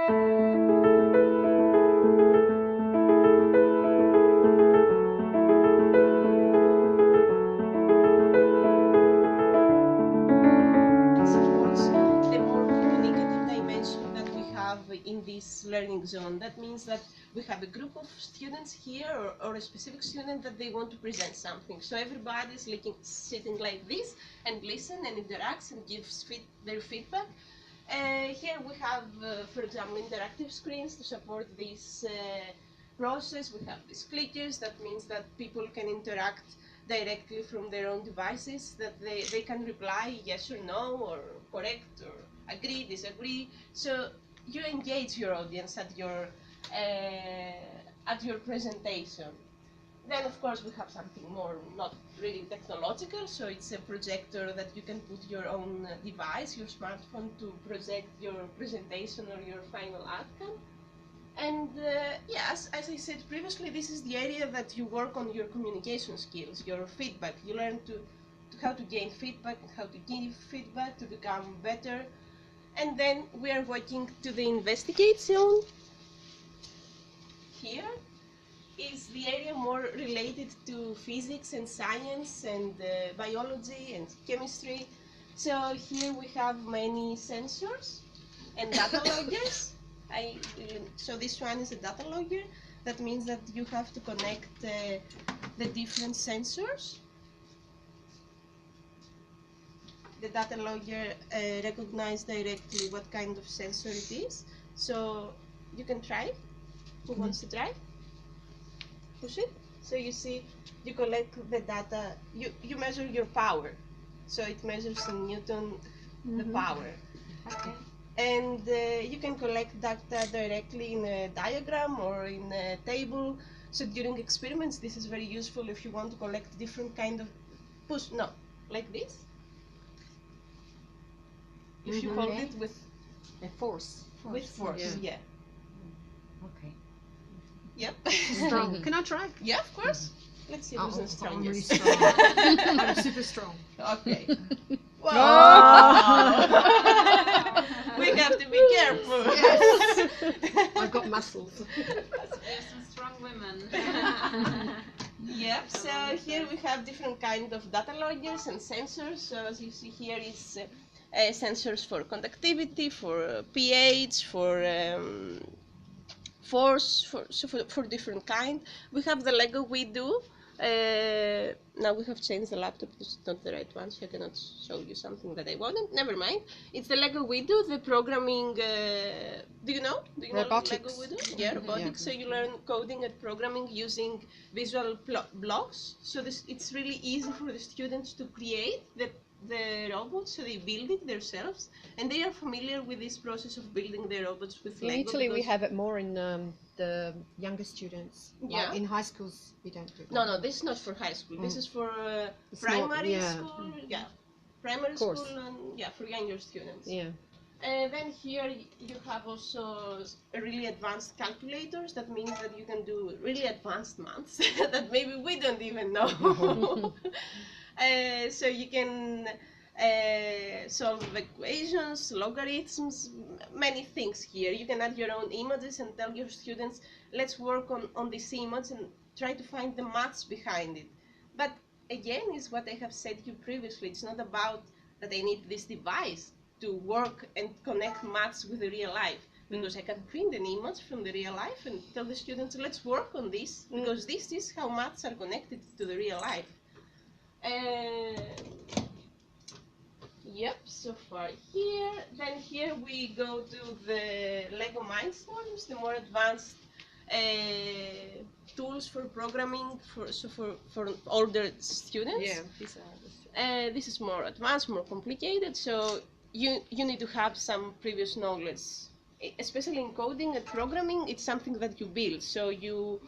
In this learning zone. That means that we have a group of students here or a specific student that they want to present something. So everybody is sitting like this and listen and interacts and gives their feedback. Here we have, for example, interactive screens to support this process. We have these clickers. That means that people can interact directly from their own devices, that they can reply yes or no, or correct, or agree, disagree. So you engage your audience at your presentation. Then, of course, we have something more not really technological, so it's a projector that you can put your own device, your smartphone, to project your presentation or your final outcome. And yes, as I said previously, this is the area that you work on your communication skills, your feedback. You learn to how to gain feedback and how to give feedback to become better. And then we are working to the investigate zone. Here is the area more related to physics and science and biology and chemistry. So here we have many sensors and data loggers. So this one is a data logger. That means that you have to connect the different sensors. The data logger recognizes directly what kind of sensor it is. So you can try. Who wants to try? Push it. So you see, you collect the data. You measure your power. So it measures in Newton the power. Okay. And you can collect data directly in a diagram or in a table. So during experiments, this is very useful if you want to collect different kind of like this. If you hold it with a force. With force, yeah. Okay. Yep. Strong. Can I try? Yeah, of course. Let's see who's the strongest. I'm really strong. I'm super strong. Okay. Wow. We have to be careful. Yes. I've got muscles. There's some strong women. Yep, so here we have different kinds of data loggers and sensors. So as you see here is sensors for conductivity, for pH, for force, for different kind. We have the Lego We Do. Now we have changed the laptop because it's not the right one, so I cannot show you something that I wanted. Never mind. It's the Lego We Do, the programming. Do you know robotics. Lego We Do? Yeah, robotics. Yeah. So you learn coding and programming using visual blocks. So it's really easy for the students to create the robots, so they build it themselves, and they are familiar with this process of building the robots with Lego. In Italy, we have it more in the younger students. Yeah. Like in high schools, we don't do that. No, this is not for high school. This is for primary school. Yeah, primary school and for younger students. Yeah. Then here you have also really advanced calculators. That means that you can do really advanced maths that maybe we don't even know. So you can solve equations, logarithms, many things here. You can add your own images and tell your students, let's work on this image and try to find the maths behind it. But again, is what I have said to you previously. It's not about that I need this device to work and connect maths with the real life. Because I can print an image from the real life and tell the students, let's work on this, because this is how maths are connected to the real life. Yep, so far here. Then here we go to the Lego Mindstorms, the more advanced tools for programming for older students. Yeah, these are this is more advanced, more complicated, so you need to have some previous knowledge. Especially in coding and programming, it's something that you build. So you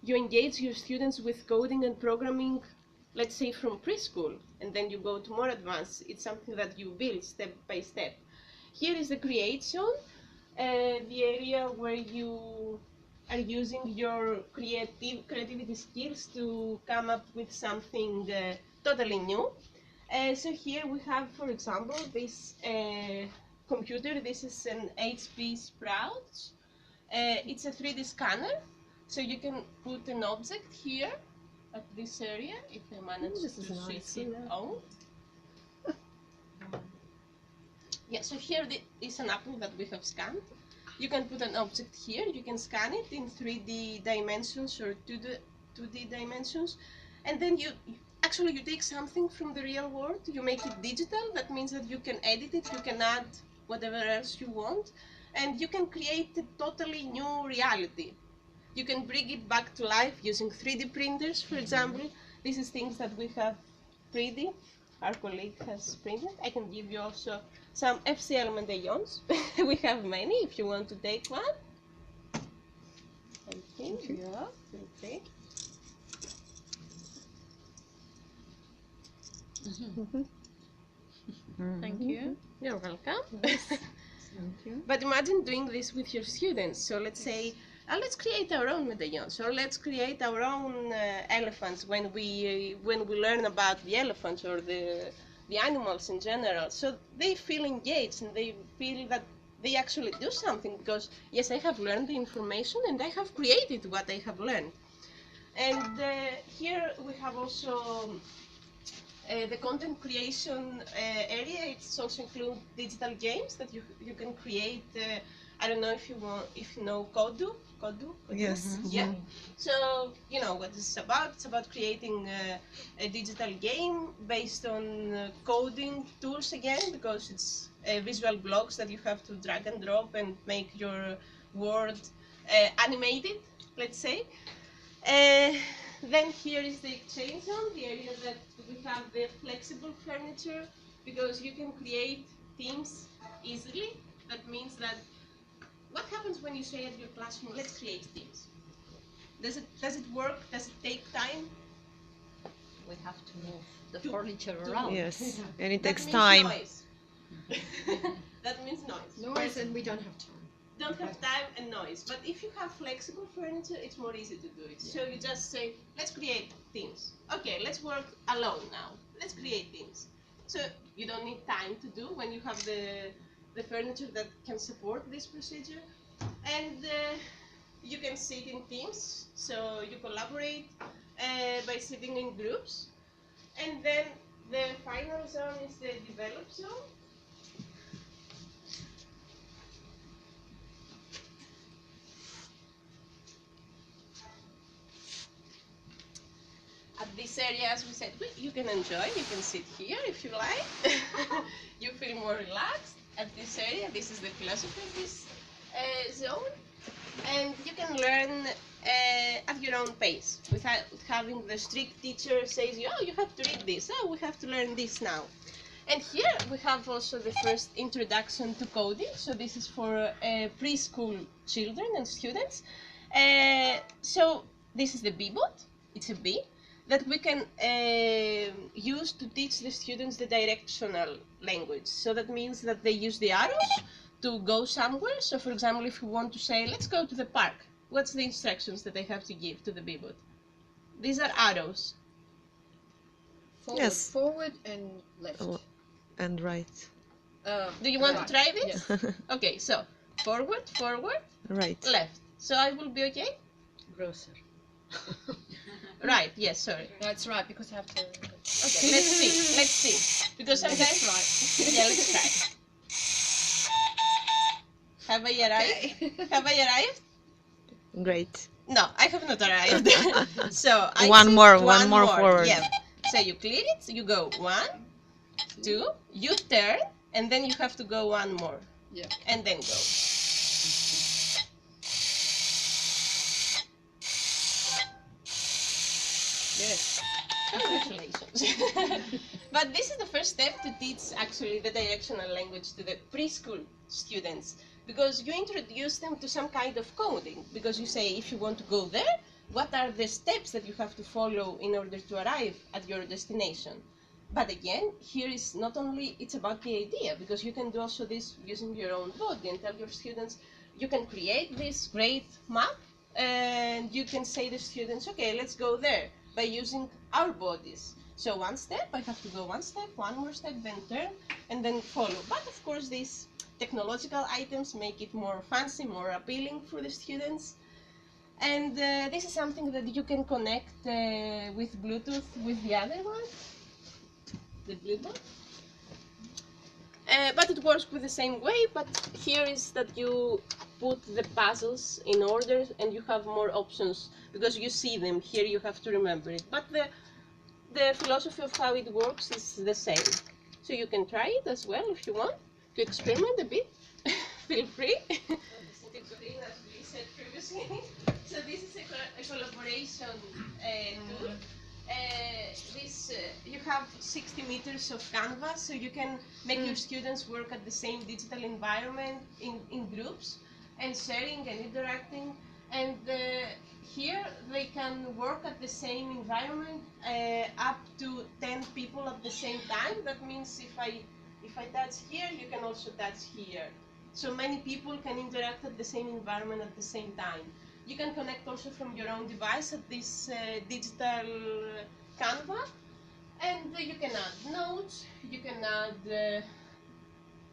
engage your students with coding and programming, let's say from preschool, and then you go to more advanced. It's something that you build step by step. Here is the create zone, the area where you are using your creativity skills to come up with something totally new. So here we have, for example, this computer. This is an HP Sprout. It's a 3D scanner, so you can put an object here at this area if I manage This to is nice, switch it yeah. on. Yeah, so here is an apple that we have scanned. You can put an object here, you can scan it in 3D dimensions or 2D dimensions, and then you take something from the real world, you make it digital. That means that you can edit it, you can add whatever else you want, and you can create a totally new reality. You can bring it back to life using 3D printers, for example. This is things that we have printed. Our colleague has printed. I can give you also some FCL medallions. We have many if you want to take one. Thank you. Yeah, okay. Thank you. You're welcome. Thank you. But imagine doing this with your students. So let's say, let's create our own medallions, or let's create our own elephants when we learn about the elephants or the animals in general. So they feel engaged and they feel that they actually do something because yes, I have learned the information and I have created what I have learned. And here we have also the content creation area. It's also include digital games that you can create. I don't know if you know Kodu. Yes. Yeah. So you know what this is about. It's about creating a digital game based on coding tools again, because it's visual blocks that you have to drag and drop and make your world animated, let's say. Then here is the exchange zone, the area that we have the flexible furniture, because you can create themes easily. That means that what happens when you say at your classroom, let's create themes? Does it work? Does it take time? We have to move the furniture around. Yes, and it That takes means time. Noise. That means noise. Noise, and we don't have time. Don't have time and noise. But if you have flexible furniture, it's more easy to do it. So you just say, let's create themes. Okay, let's work alone now. Let's create themes. So you don't need time to do when you have the furniture that can support this procedure. And you can sit in teams, so you collaborate by sitting in groups. And then the final zone is the develop zone. At this area, as we said, you can enjoy, you can sit here if you like. You feel more relaxed at this area. This is the philosophy of this zone. And you can learn at your own pace, without having the strict teacher says, oh, you have to read this, oh, we have to learn this now. And here we have also the first introduction to coding. So this is for preschool children and students. So this is the B-bot, it's a bee that we can use to teach the students the directional language. So that means that they use the arrows to go somewhere. So for example, if you want to say, let's go to the park, what's the instructions that I have to give to the B-bot? These are arrows. Forward, Yes. forward and left. And right. Do you want right. to try this? Yes. Okay, so forward, Right. left. So I will be okay? Grosser. Right, yes, sorry. That's right, because I have to. Okay, let's see. Because sometimes, yeah, let's try. Have I arrived? Have I arrived? Great. No, I have not arrived. So I One say more forward. Yeah. So you clear it, you go 1, 2, you turn, and then you have to go one more. Yeah. And then go. Yes. Congratulations. But this is the first step to teach actually the directional language to the preschool students, because you introduce them to some kind of coding, because you say, if you want to go there, what are the steps that you have to follow in order to arrive at your destination? But again, here is not only, it's about the idea, because you can do also this using your own body and tell your students, you can create this great map and you can say to students, okay, let's go there by using our bodies. So one step, I have to go one step, one more step, then turn, and then follow. But of course, these technological items make it more fancy, more appealing for the students. And this is something that you can connect with Bluetooth with the other one, the Bluetooth. But it works with the same way, but here is that you put the puzzles in order and you have more options because you see them. Here you have to remember it. But the philosophy of how it works is the same. So you can try it as well if you want to experiment a bit. Feel free. As we said previously. So this is a collaboration tool. You have 60 meters of canvas, so you can make your students work at the same digital environment in groups and sharing and interacting. And here they can work at the same environment up to 10 people at the same time. That means if I touch here, you can also touch here. So many people can interact at the same environment at the same time. You can connect also from your own device at this digital Canva, and you can add notes, you can add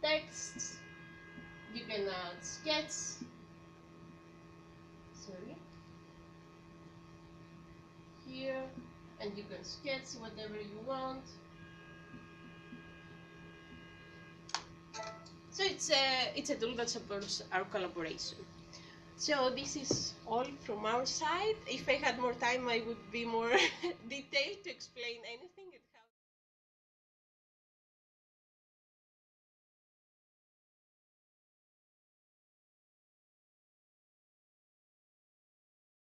texts, you can add sketches. Sorry. Here, and you can sketch whatever you want. So it's a tool that supports our collaboration. So this is all from our side. If I had more time, I would be more detailed to explain anything.